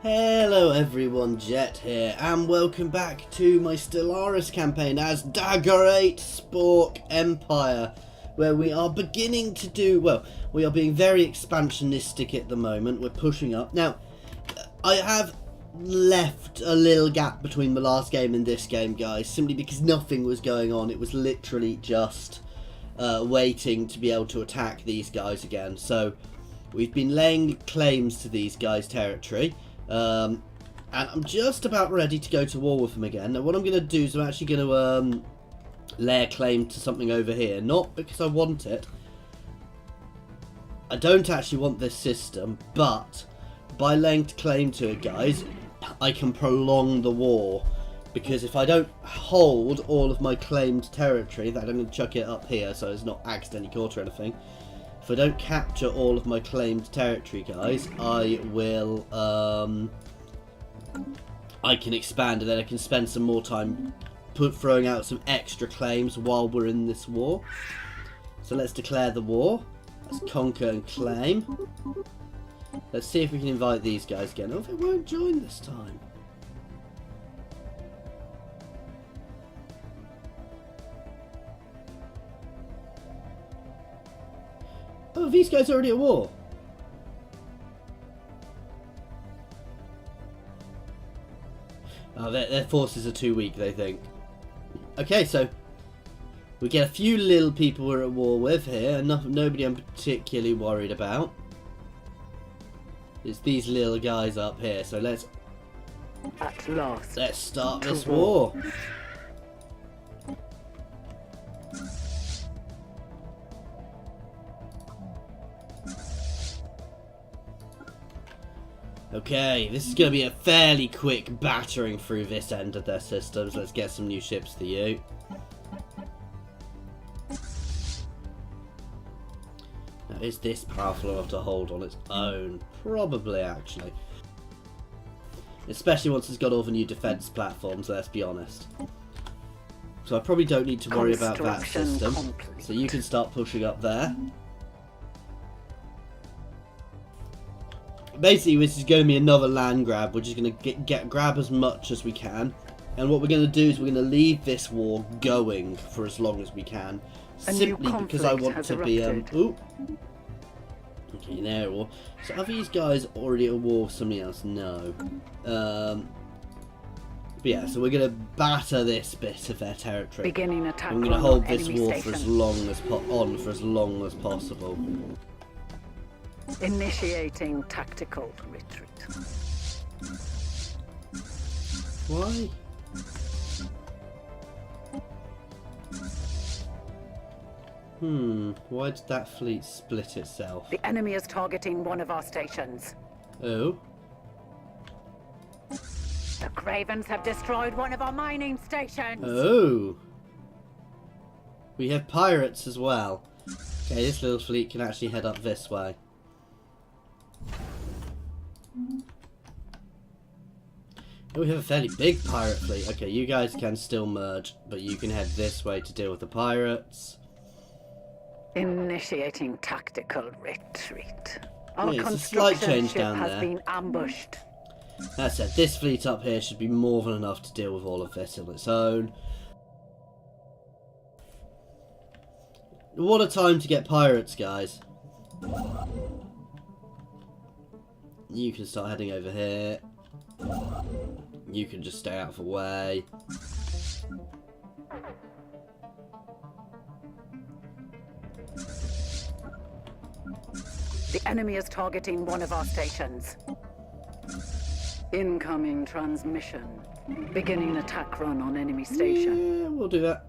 Hello everyone, Jet here, and welcome back to my Stellaris campaign as Dagger 8 Spork Empire, where we are beginning to do, well, we are being very expansionistic at the moment. We're pushing up. Now, I have left a little gap between the last game and this game, guys, simply because nothing was going on. It was literally just waiting to be able to attack these guys again. So, we've been laying claims to these guys' territory. And I'm just about ready to go to war with them again. Now what I'm going to do is I'm actually going to lay a claim to something over here. Not because I want it. I don't actually want this system, but by laying claim to it, guys, I can prolong the war. Because if I don't hold all of my claimed territory, that I'm going to chuck it up here so it's not accidentally caught or anything. If I don't capture all of my claimed territory, guys, I will, I can expand and then I can spend some more time throwing out some extra claims while we're in this war. So let's declare the war. Let's conquer and claim. Let's see if we can invite these guys again. Oh, they won't join this time. Oh, these guys are already at war. Oh, their forces are too weak, they think. Okay, so we get a few little people we're at war with here, and nobody I'm particularly worried about. It's these little guys up here, so let's start this war. Okay, this is going to be a fairly quick battering through this end of their systems. Let's get some new ships to you. Now, is this powerful enough to hold on its own? Probably, actually. Especially once it's got all the new defense platforms, let's be honest. So I probably don't need to worry about that system. So you can start pushing up there. Basically, this is going to be another land grab. We're just going to grab as much as we can. And what we're going to do is we're going to leave this war going for as long as we can. Simply because I want to be... ooh. Okay, they're at war. So are these guys already at war with somebody else? No. But yeah, so we're going to batter this bit of their territory. Beginning attack. I'm going to hold this war for as long as possible. Initiating tactical retreat. Why? Why did that fleet split itself? The enemy is targeting one of our stations. Oh? The Cravens have destroyed one of our mining stations. Oh! We have pirates as well. Okay, this little fleet can actually head up this way. Oh, we have a fairly big pirate fleet. Okay, you guys can still merge, but you can head this way to deal with the pirates. Initiating tactical retreat. Our it's a slight change down has there. Been ambushed. That said, this fleet up here should be more than enough to deal with all of this on its own. What a time to get pirates, guys. You can start heading over here. You can just stay out of the way. The enemy is targeting one of our stations. Incoming transmission. Beginning attack run on enemy station. Yeah, we'll do that.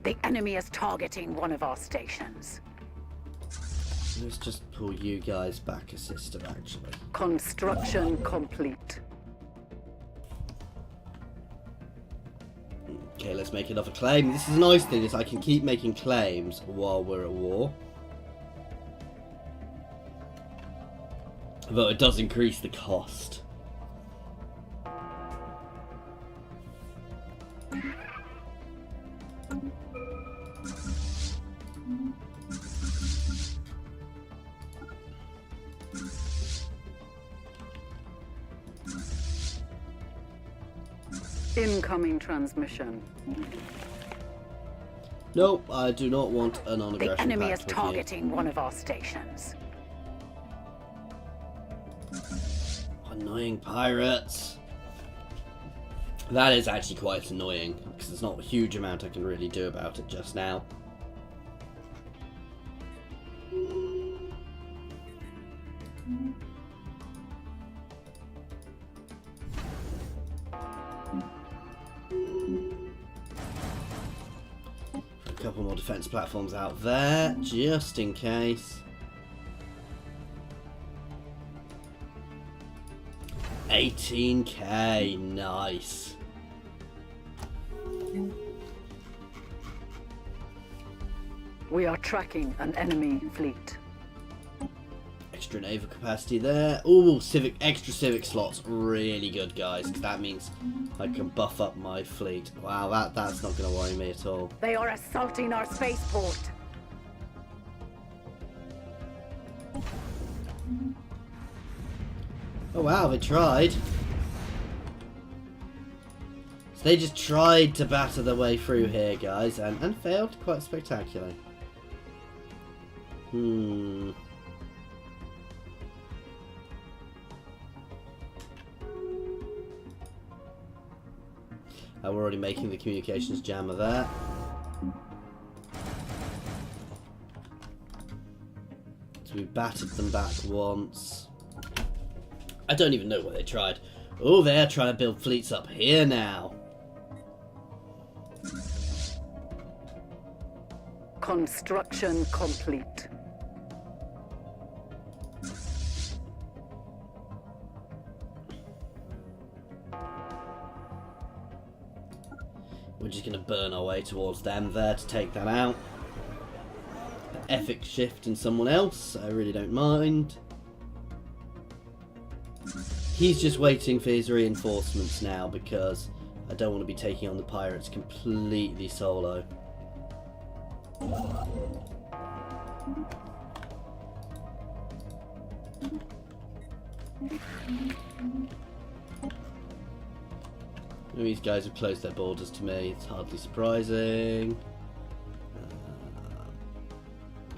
The enemy is targeting one of our stations. Let's just pull you guys back a system, actually. Construction complete. Okay, let's make another claim. This is a nice thing, is I can keep making claims while we're at war. Though it does increase the cost. Incoming transmission. Nope, I do not want a The non-aggression enemy pact is with you. targeting one of our stations. Annoying pirates. That is actually quite annoying, because there's not a huge amount I can really do about it just now. A couple more defense platforms out there, just in case. 18k, nice. We are tracking an enemy fleet. Extra naval capacity there. Ooh, extra civic slots, really good, guys. 'Cause that means I can buff up my fleet. Wow, that's not going to worry me at all. They are assaulting our spaceport. Oh wow, they tried. So they just tried to batter their way through here, guys, and failed quite spectacularly. We're already making the communications jammer there. So we battered them back once. I don't even know what they tried. Oh, they're trying to build fleets up here now. Construction complete. We're just going to burn our way towards them there to take that out. Epic shift in someone else, I really don't mind. He's just waiting for his reinforcements now because I don't want to be taking on the pirates completely solo. These guys have closed their borders to me, it's hardly surprising.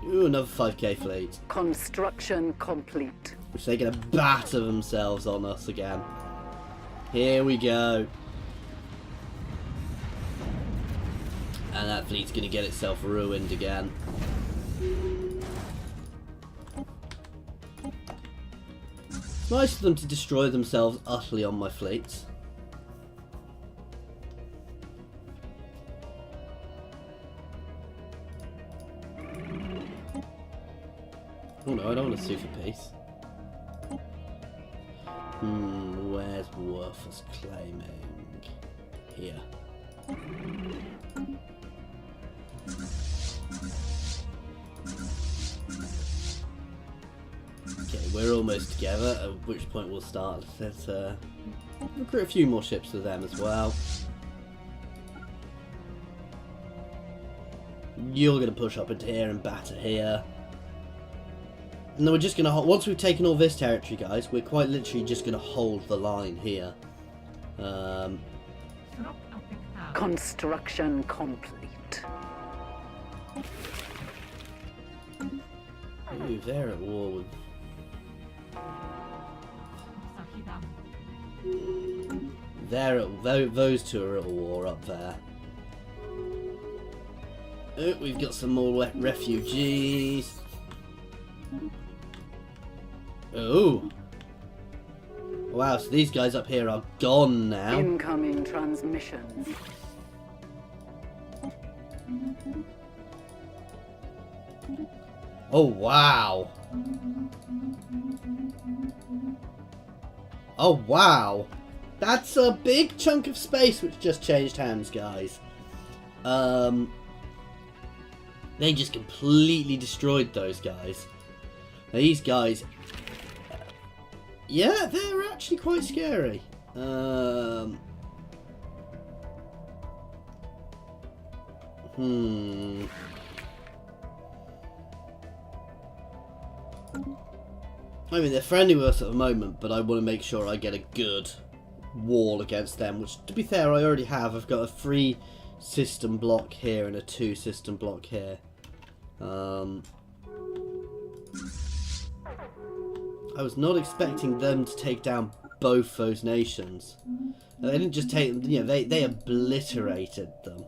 Ooh, another 5k fleet. Construction complete. Which they're going to batter themselves on us again. Here we go. And that fleet's going to get itself ruined again. It's nice of them to destroy themselves utterly on my fleets. Oh no, I don't want to sue for peace. Where's worthless claiming? Here. Okay, we're almost together, at which point we'll start. Let's recruit a few more ships for them as well. You're going to push up into here and batter here. And then we're just going to, once we've taken all this territory, guys, we're quite literally just going to hold the line here. Construction complete. Ooh, they're at war with... Those two are at war up there. Oh, we've got some more refugees. Oh. Wow, so these guys up here are gone now. Incoming transmissions. Oh, wow. Oh, wow. That's a big chunk of space which just changed hands, guys. They just completely destroyed those guys. Now, these guys... yeah, they're actually quite scary. I mean, they're friendly with us at the moment, but I want to make sure I get a good wall against them, which, to be fair, I already have. I've got a 3 system block here and a 2 system block here. I was not expecting them to take down both those nations. They didn't just take them, you know, they obliterated them.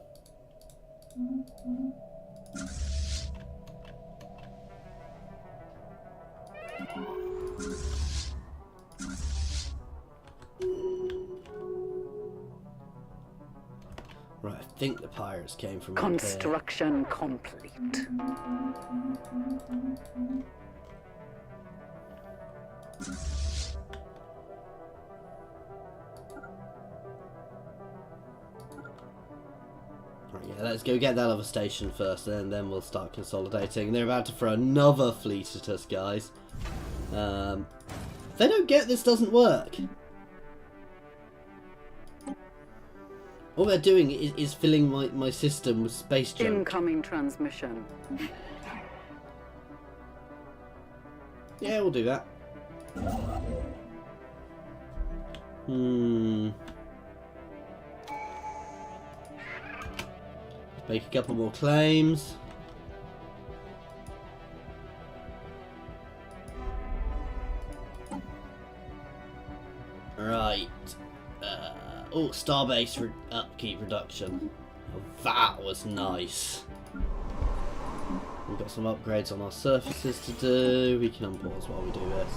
Right, I think the pirates came from up here. Construction complete. Right, yeah, let's go get that other station first, and then we'll start consolidating. They're about to throw another fleet at us, guys. They don't get this doesn't work. All they're doing is filling my system with space junk. Incoming transmission. Yeah, we'll do that. Make a couple more claims. Right. Oh, starbase upkeep reduction. Oh, that was nice. We've got some upgrades on our surfaces to do. We can unpause while we do this.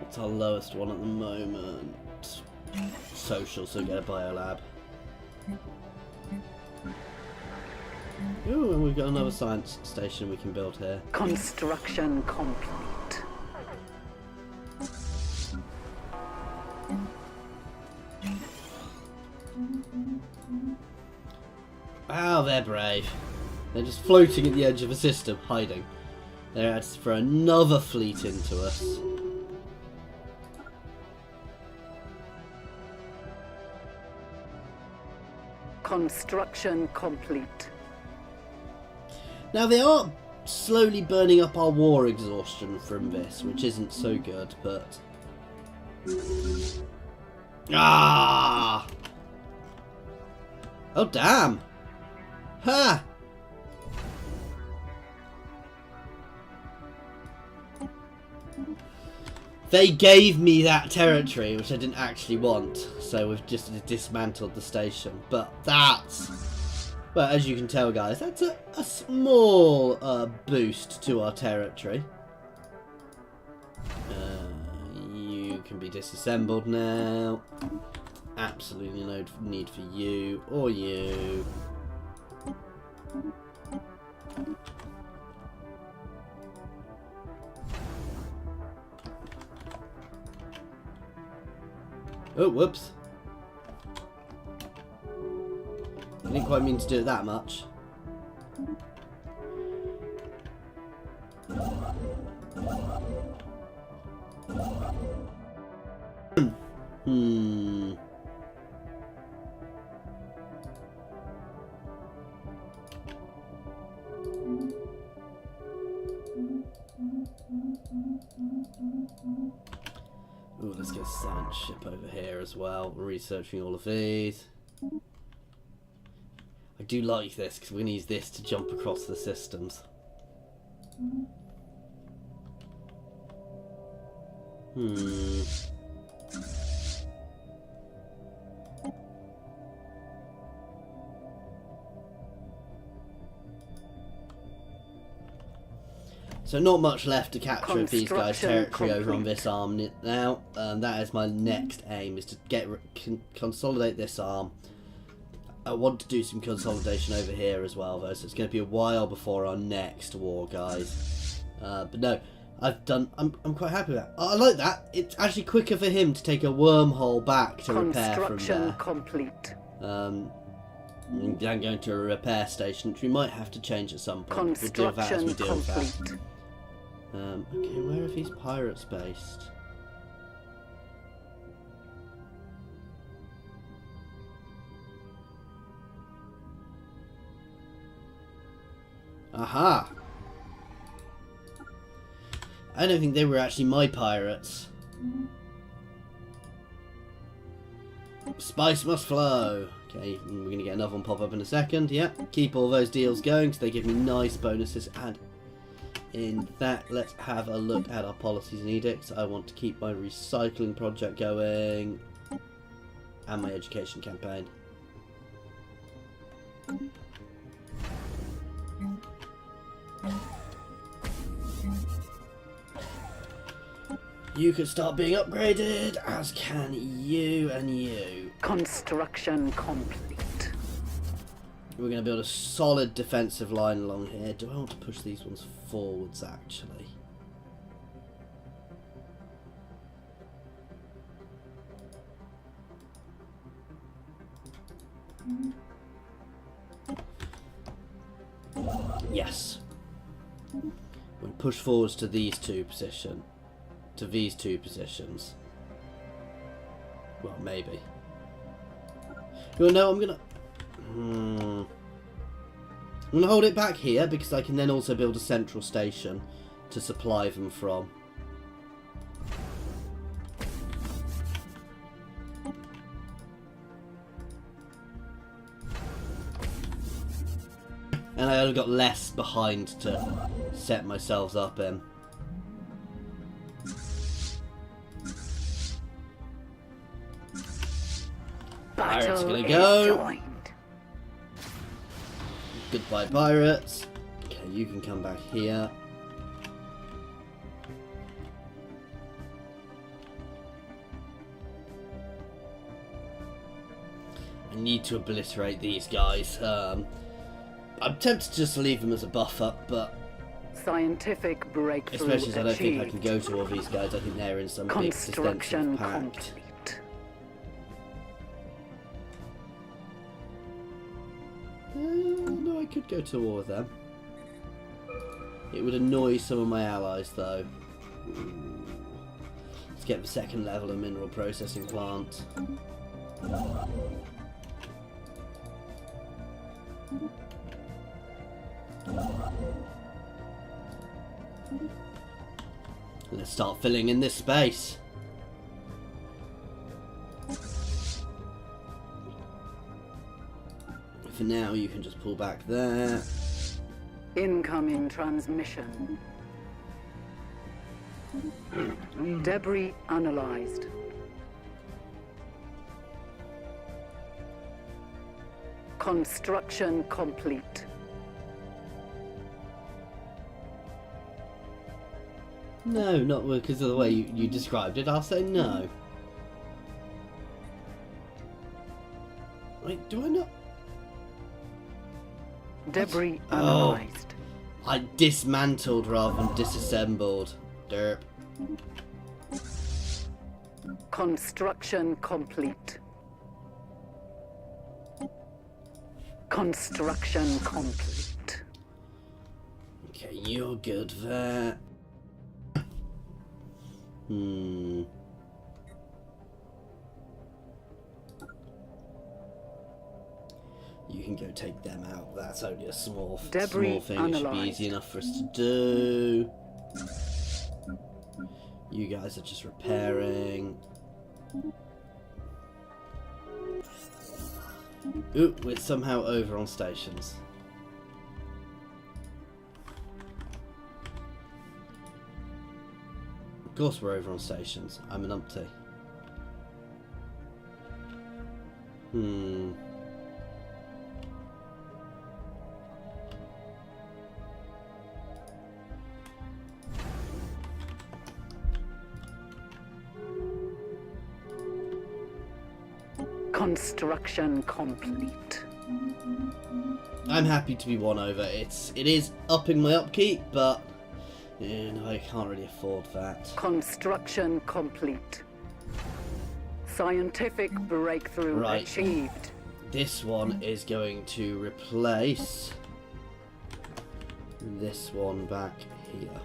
What's our lowest one at the moment? Social, so get a biolab. Ooh, and we've got another science station we can build here. Construction complete. Wow, they're brave. They're just floating at the edge of a system, hiding. They're about to throw another fleet into us. Construction complete. Now they are slowly burning up our war exhaustion from this, which isn't so good, but... Ah! Oh, damn! Ha! They gave me that territory, which I didn't actually want, so we've just dismantled the station. But that's... Well, as you can tell, guys, that's a small boost to our territory. You can be disassembled now. Absolutely no need for you or you. Oh, whoops. I didn't quite mean to do it that much. Ooh, let's get a science ship over here as well. We're researching all of these. I do like this because we're going to use this to jump across the systems. So not much left to capture of these guys' territory over on this arm now. That is my next aim, is to consolidate this arm. I want to do some consolidation over here as well, though, so it's going to be a while before our next war, guys. But no, I'm quite happy with that. I like that. It's actually quicker for him to take a wormhole back to repair from there. Complete. Than going to a repair station, which we might have to change at some point. We'll deal with that as we deal with that. Okay, where are these pirates based? Aha! I don't think they were actually my pirates. Spice must flow. Okay, we're going to get another one pop up in a second. Yep, keep all those deals going because they give me nice bonuses. And in that, let's have a look at our policies and edicts. I want to keep my recycling project going and my education campaign. You can start being upgraded, as can you and you. Construction complete. We're going to build a solid defensive line along here. Do I want to push these ones forwards, actually? Yes. We'll push forwards to these two positions. To these two positions. Well, maybe. Well, no, I'm gonna hold it back here because I can then also build a central station to supply them from. And I only got less behind to set myself up in. Pirates gonna go. Joined. Goodbye, pirates. Okay, you can come back here. I need to obliterate these guys. I'm tempted to just leave them as a buffer, but Scientific breakthrough especially as I don't think I can achieved. go to all these guys. I think they're in some big Construction extensive pact. complete. No, I could go to war with them. It would annoy some of my allies, though. Let's get the second level of mineral processing plant. Let's start filling in this space. For now, you can just pull back there. Incoming transmission. Debris analyzed. Construction complete. No, not because of the way you described it. I'll say no. Wait, do I not? Debris Oh. analyzed. I dismantled rather than disassembled. Derp. Construction complete. Construction complete. Okay, you're good there. You can go take them out. That's only a small thing. It should be analyzed. easy enough for us to do. You guys are just repairing. Ooh, we're somehow over on stations. Of course we're over on stations. I'm an umpty. Construction complete. I'm happy to be one over. It is upping my upkeep, but you know, I can't really afford that. Construction complete. Scientific breakthrough Right. achieved. This one is going to replace this one back here.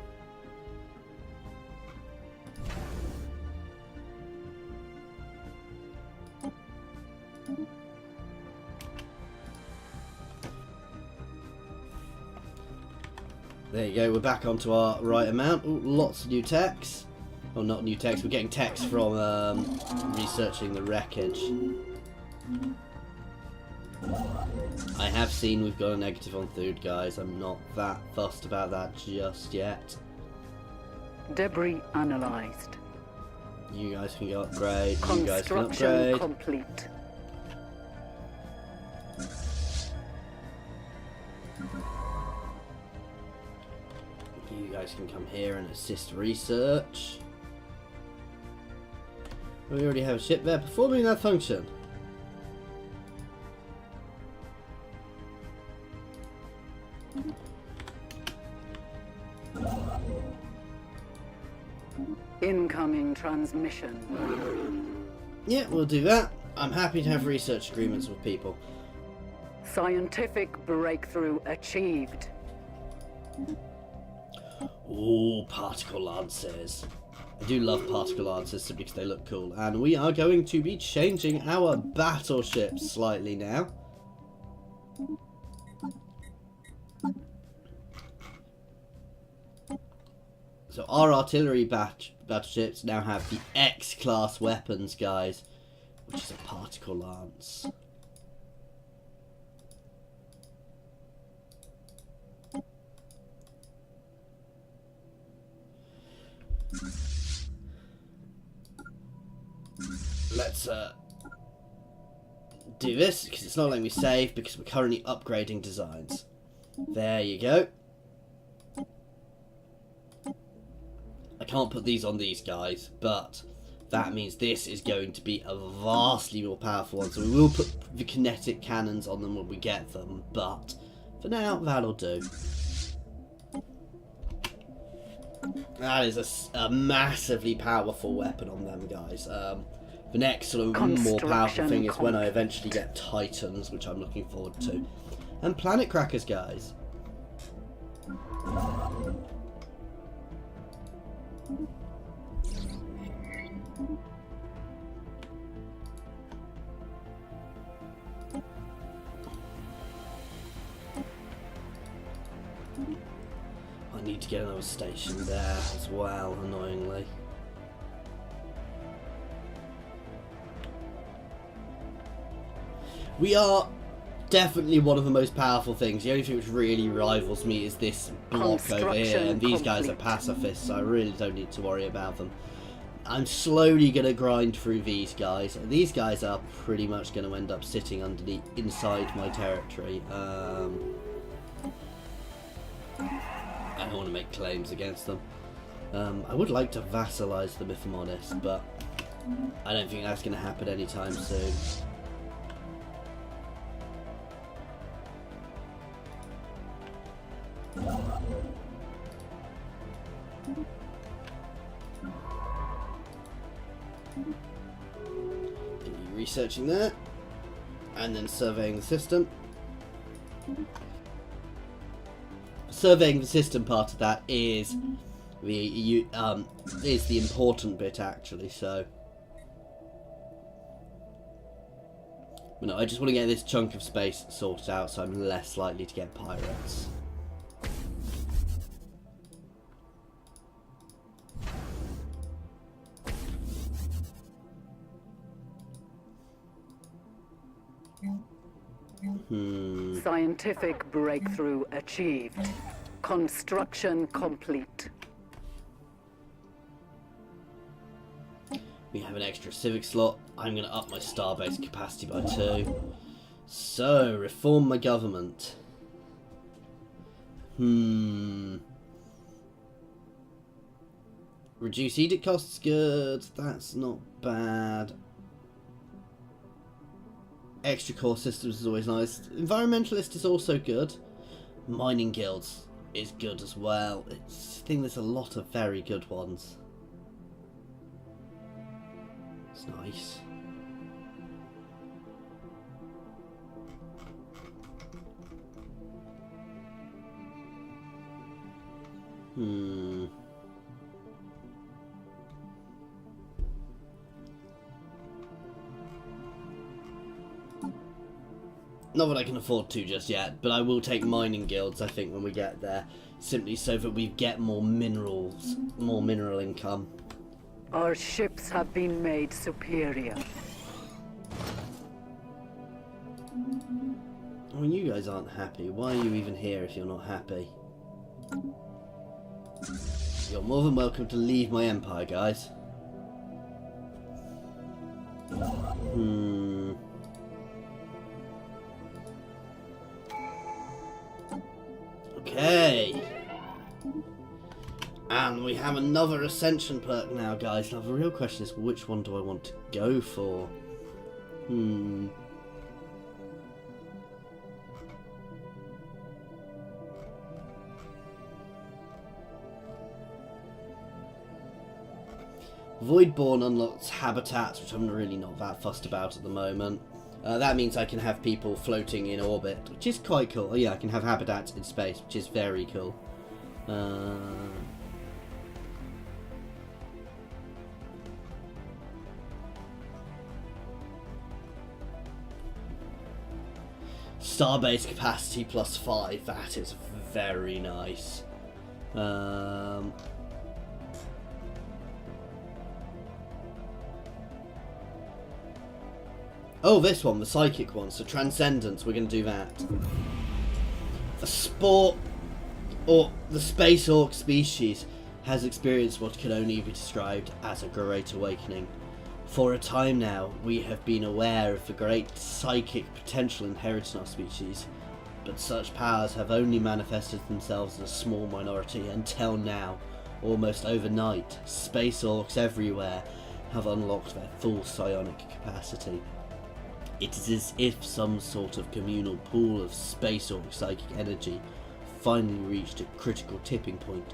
There you go, we're back onto our right amount. Ooh, lots of new techs. Well, not new techs, we're getting techs from researching the wreckage. I have seen we've got a negative on food, guys. I'm not that fussed about that just yet. Debris analyzed. You guys can go upgrade. You guys can Construction upgrade. complete. You guys can come here and assist research. We already have a ship there performing that function. Incoming transmission. Yeah, we'll do that. I'm happy to have research agreements with people. Scientific breakthrough achieved. Ooh, particle lances. I do love particle lances simply because they look cool. And we are going to be changing our battleships slightly now. So our artillery battleships now have the X-class weapons, guys, which is a particle lance. Let's do this because it's not letting me save because we're currently upgrading designs. There you go. I can't put these on these guys, but that means this is going to be a vastly more powerful one. So we will put the kinetic cannons on them when we get them, but for now, that'll do. That is a massively powerful weapon on them, guys. The next sort of more powerful thing is when I eventually get Titans, which I'm looking forward to. And Planet Crackers, guys. I need to get another station there as well, annoyingly. We are definitely one of the most powerful things. The only thing which really rivals me is this block over here, and these guys are pacifists, so I really don't need to worry about them. I'm slowly going to grind through these guys. These guys are pretty much going to end up sitting underneath inside my territory. I don't want to make claims against them. I would like to vassalize them if I'm honest, but I don't think that's going to happen anytime soon. Researching that, and then surveying the system. Surveying the system part of that is the important bit, actually. So, no, I just want to get this chunk of space sorted out, so I'm less likely to get pirates. Scientific breakthrough achieved. Construction complete. We have an extra civic slot. I'm going to up my starbase capacity by 2. So, reform my government. Reduce edict costs, good. That's not bad. Extra core systems is always nice. Environmentalist is also good. Mining guilds is good as well. I think there's a lot of very good ones. It's nice. Not that I can afford to just yet, but I will take mining guilds, I think, when we get there. Simply so that we get more minerals, more mineral income. Our ships have been made superior. Well, you guys aren't happy. Why are you even here if you're not happy? You're more than welcome to leave my empire, guys. Okay. And we have another ascension perk now, guys. Now the real question is, which one do I want to go for? Voidborn unlocks habitats, which I'm really not that fussed about at the moment. That means I can have people floating in orbit, which is quite cool. Oh yeah, I can have habitats in space, which is very cool. Starbase capacity +5, that is very nice. Oh, this one, the psychic one, so Transcendence, we're going to do that. The Space Orc species has experienced what can only be described as a great awakening. For a time now, we have been aware of the great psychic potential inherent in our species, but such powers have only manifested themselves in a small minority until now. Almost overnight, Space Orcs everywhere have unlocked their full psionic capacity. It is as if some sort of communal pool of space orc psychic energy finally reached a critical tipping point,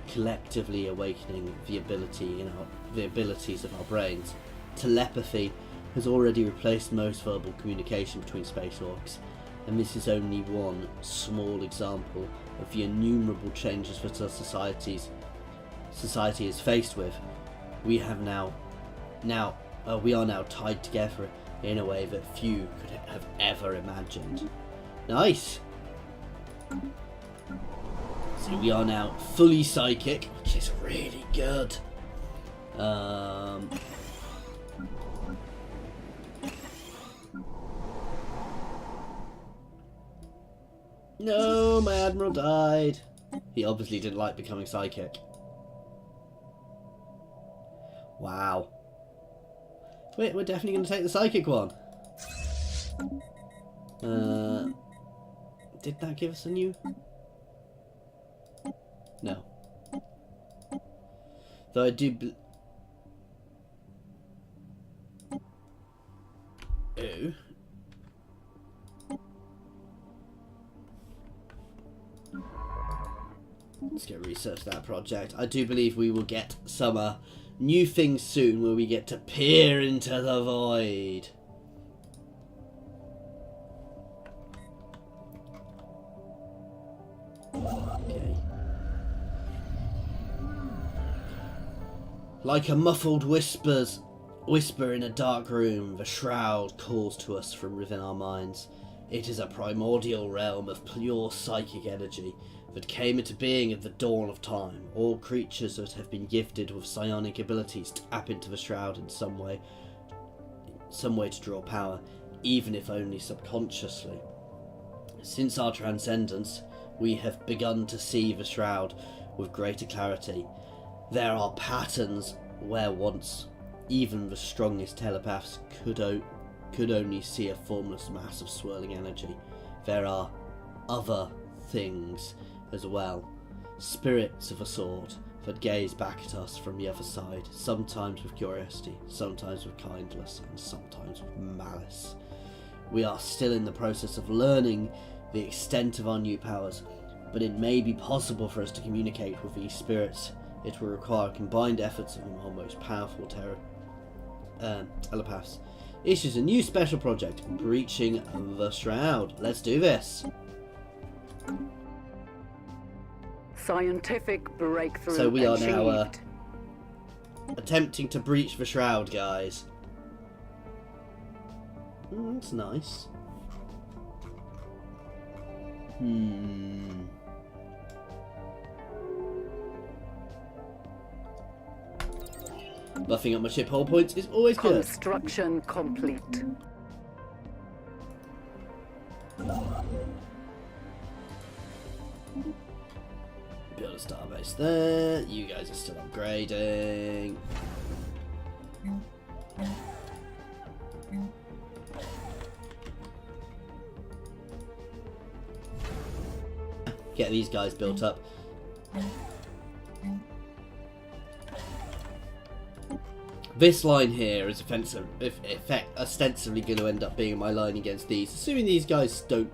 collectively awakening the abilities of our brains. Telepathy has already replaced most verbal communication between space orcs, and this is only one small example of the innumerable changes that our society is faced with. We are now tied together in a way that few could have ever imagined. Nice! So we are now fully psychic, which is really good. No, my admiral died. He obviously didn't like becoming psychic. Wow. We're definitely going to take the psychic one. Did that give us a new? No. Though I do. Ooh. Let's go research that project. I do believe we will get some new things soon where we get to peer into the void. Okay. Like a muffled whisper in a dark room, the shroud calls to us from within our minds. It is a primordial realm of pure psychic energy that came into being at the dawn of time. All creatures that have been gifted with psionic abilities tap into the shroud in some way to draw power, even if only subconsciously. Since our transcendence, we have begun to see the shroud with greater clarity. There are patterns where once even the strongest telepaths could only see a formless mass of swirling energy. There are other things as well, spirits of a sort that gaze back at us from the other side, sometimes with curiosity, sometimes with kindness, and sometimes with malice. We are still in the process of learning the extent of our new powers, but it may be possible for us to communicate with these spirits. It will require combined efforts of our most powerful telepaths. Issues a new special project, Breaching the Shroud. Let's do this. Scientific breakthrough. So we are achieved. now attempting to breach the shroud, guys. That's nice. Buffing up my ship hull points is always good. Construction complete. Build a starbase there. You guys are still upgrading. Get these guys built up. This line here is ostensibly going to end up being my line against these, assuming these guys don't,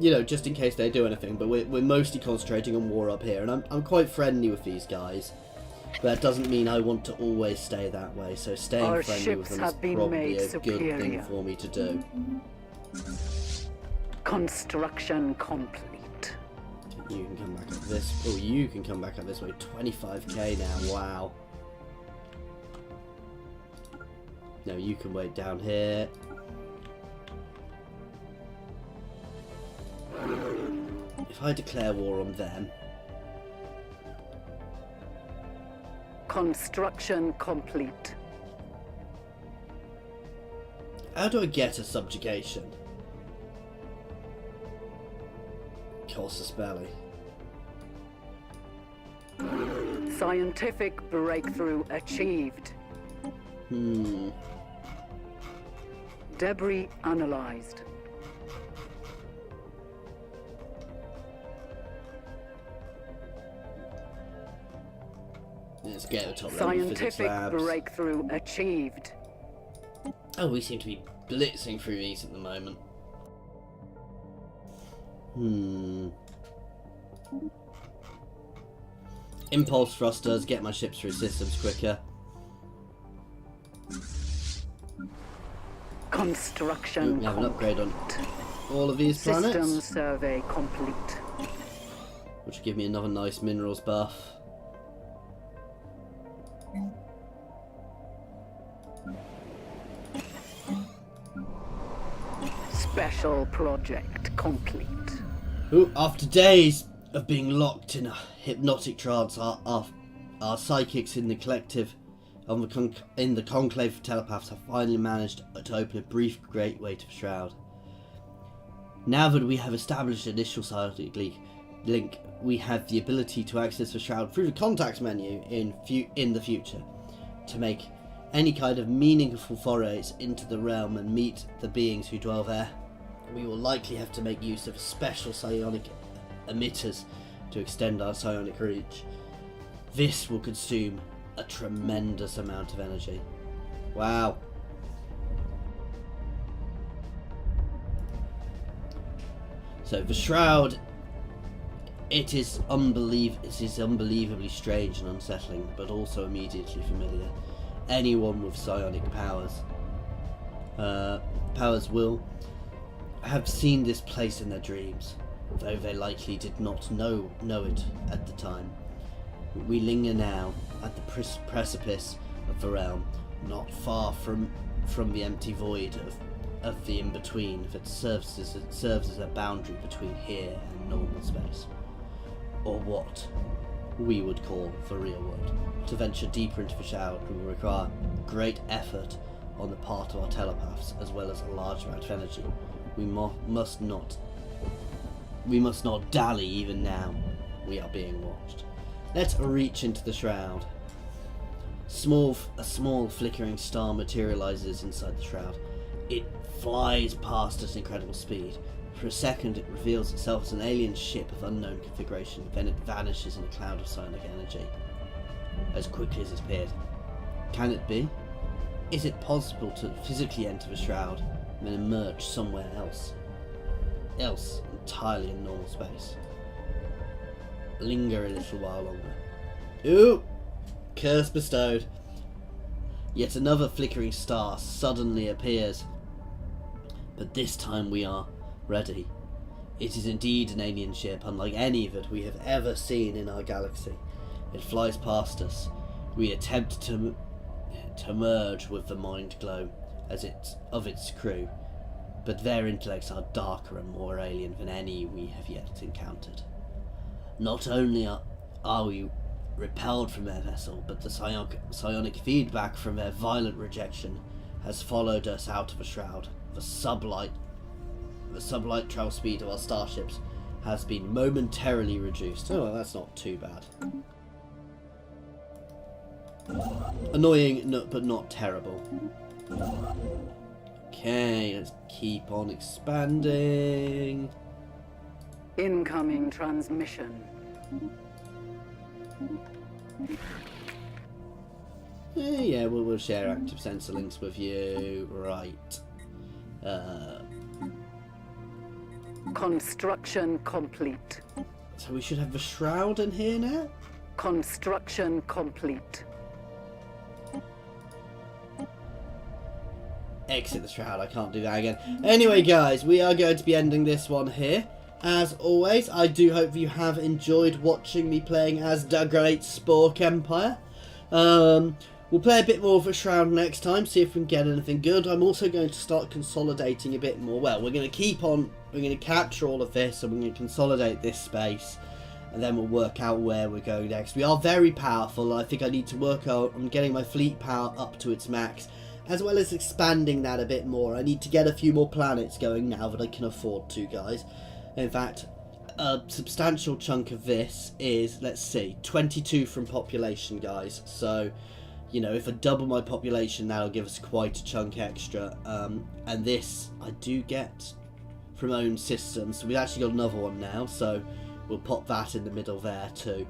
you know, just in case they do anything. But we're mostly concentrating on war up here, and I'm quite friendly with these guys. But that doesn't mean I want to always stay that way. So staying friendly with them is probably a good thing for me to do. Construction complete. You can come back up this. Oh, you can come back up this way. 25k now. Wow. No, you can wait down here. If I declare war on them. Construction complete. How do I get a subjugation? Casus Belli. Scientific breakthrough achieved. Debris analyzed. Let's get the top level physics labs. Scientific breakthrough achieved. Oh, we seem to be blitzing through these at the moment. Impulse thrusters, get my ships through systems quicker. Construction We have an upgrade on all of these planets. System survey complete. Which will give me another nice minerals buff. Special project complete. Ooh, after days of being locked in a hypnotic trance, our psychics in the collective, in the conclave of telepaths, have finally managed to open a brief gateway to the Shroud. Now that we have established an initial psionic link, we have the ability to access the Shroud through the contacts menu in the future, to make any kind of meaningful forays into the realm and meet the beings who dwell there. We will likely have to make use of special psionic emitters to extend our psionic reach. This will consume a tremendous amount of energy. Wow. So the Shroud, it is unbelievably strange and unsettling, but also immediately familiar. Anyone with psionic powers will have seen this place in their dreams, though they likely did not know it at the time. We linger now at the precipice of the realm, not far from the empty void of the in-between that serves as a boundary between here and normal space, or what we would call the real world. To venture deeper into the Shroud will require great effort on the part of our telepaths, as well as a large amount of energy. We must not dally even now. We are being watched. Let's reach into the Shroud. A small flickering star materializes inside the Shroud. It flies past at incredible speed. For a second it reveals itself as an alien ship of unknown configuration, then it vanishes in a cloud of psionic energy as quickly as it appeared. Can it be? Is it possible to physically enter the Shroud and then emerge somewhere else entirely in normal space? Linger a little while longer. Ooh! Curse bestowed. Yet another flickering star suddenly appears. But this time we are ready. It is indeed an alien ship, unlike any that we have ever seen in our galaxy. It flies past us. We attempt to merge with the mind glow of its crew. but their intellects are darker and more alien than any we have yet encountered. Not only are we repelled from their vessel, but the psionic feedback from their violent rejection has followed us out of the shroud. The sublight travel speed of our starships has been momentarily reduced. Oh, well, that's not too bad. Annoying, but not terrible. Okay, let's keep on expanding. Incoming transmission. Yeah, we'll share active sensor links with you. Right. Construction complete. So we should have the shroud in here now? Construction complete. Exit the shroud, I can't do that again. Anyway guys, we are going to be ending this one here. As always, I do hope you have enjoyed watching me playing as the Great Spork Empire. We'll play a bit more of a shroud next time, see if we can get anything good. I'm also going to start consolidating a bit more. Well, we're going to capture all of this and we're going to consolidate this space. And then we'll work out where we're going next. We are very powerful. I think I need to work out on getting my fleet power up to its max, as well as expanding that a bit more. I need to get a few more planets going now that I can afford to, guys. In fact, a substantial chunk of this is, let's see, 22 from population, guys. So, you know, if I double my population, that'll give us quite a chunk extra. And this I do get from own systems. So we've actually got another one now, so we'll pop that in the middle there too.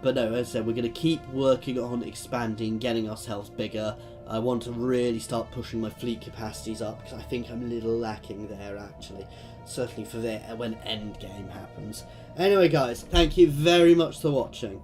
But no, as I said, we're going to keep working on expanding, getting ourselves bigger. I want to really start pushing my fleet capacities up, because I think I'm a little lacking there, actually. Certainly for when Endgame happens. Anyway, guys, thank you very much for watching.